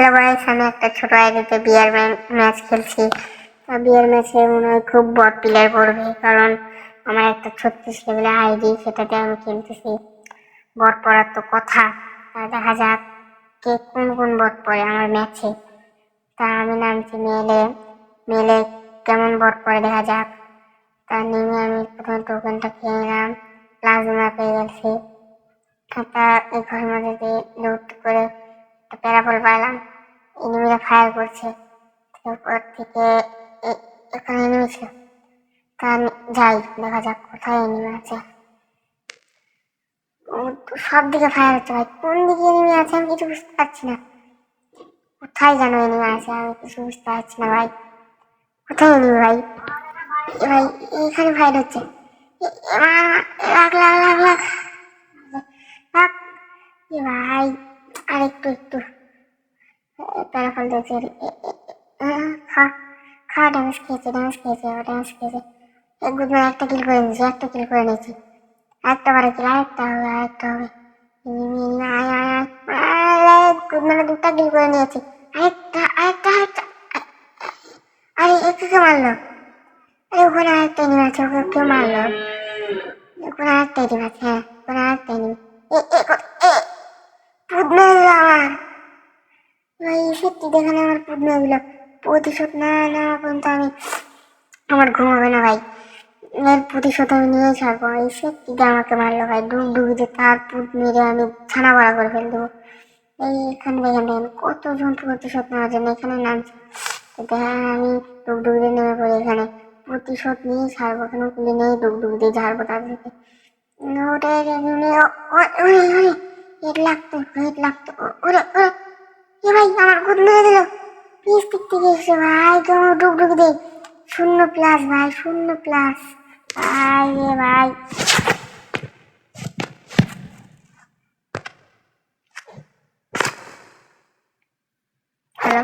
Hello guys, আমি একটা ছোট আইডিতে বিয়ার ম্যাচ খেলছি। বিয়ার ম্যাচে মনে হয় খুব বট প্লেয়ার পড়বে, কারণ আমার একটা 36 লেভেলের আইডি, সেটাতে আমি খেলতেছি। বট পড়ার তো কথা, দেখা যাক কে কোন কোন বট পড়ে আমার ম্যাচে। তা আমি নামছি মেলে, মেলে কেমন বট পড়ে দেখা যাক। তা নেমে আমি প্রথমে টোকেনটা খেয়ে নিলাম, প্লাজমা পেয়ে গেছি। তা এই ঘরের মধ্যে দিয়ে লুট করে একটা প্যারাবল পাইলাম। এনিমিরা ফায়ার করছে, তারপর থেকে এখানে এনিমি ছিল। তা যাই, দেখা যাক কোথায় এনিমি আছে। সব দিকে ফায়ার হচ্ছে ভাই, কোন দিকে এনিমি আছে আমি কিছু বুঝতে পারছি না। কোথায় যেন এনিমি আছে আমি কিছু বুঝতে পারছি না ভাই। কোথায় এনিমি ভাই? ভাই এখানে ফায়ার হচ্ছে। লাখ লাখ লাখ লাখ লাখ। ভাই আরেকটু একটু প্যারাফল দিয়েছে। খা খা, ড্যামেজ খেয়েছে, ড্যামেজ খেয়েছে, ড্যামেজ খেয়েছে। গুডম্যান একটা কিল করে নিয়েছি, একটা কিল করে নিয়েছি। আরেকটা বারে কিল, আরেকটা হবে, আরেকটা হবে। গুডম্যানে দুটা কিল করে নিয়েছি। আরেকটা আরেকটা আরেকটা। আরে একে মারলো? আরে ওখানে আরেকটা এনিমি আছে, ওকে কেউ মারলো? ওখানে আরেকটা এনিমি আছে, হ্যাঁ ওখানে আরেকটা এনিমি। পুদ মেরে দিল আমার ভাই, সত্যি দেখানে আমার পুদ মেরে দিল। প্রতিশোধ না নেওয়া পর্যন্ত আমি আমার ঘুমাবে না ভাই। এর প্রতিশোধ আমি নিয়ে ছাড়বো। এই সত্যিটা আমাকে মারলো ভাই, ডুগডুগিতে তার পুত মেরে আমি ছানা বড়া করে ফেল দেবো। এইখানে দেখেন দেখেন কতজন প্রতিশোধ নেওয়ার জন্য এখানে নামছে। দেখেন আমি ডুগডুগিতে নেমে পড়ি, এখানে প্রতিশোধ নিয়ে ছাড়বো, এখানে গুলি নেই, ডুগডুগিতে ঝাড়বো তাদেরকে। ওরে হেড লাগতো, হেড লাগতো। ওরে ওরে এ ভাই আমার গুদ মেরে দিল। পিস পিক থেকে এসছে ভাই, কেমন ডুগডুগি দে। 0+ ভাই, 0+। ভাই রে ভাই, হ্যালো।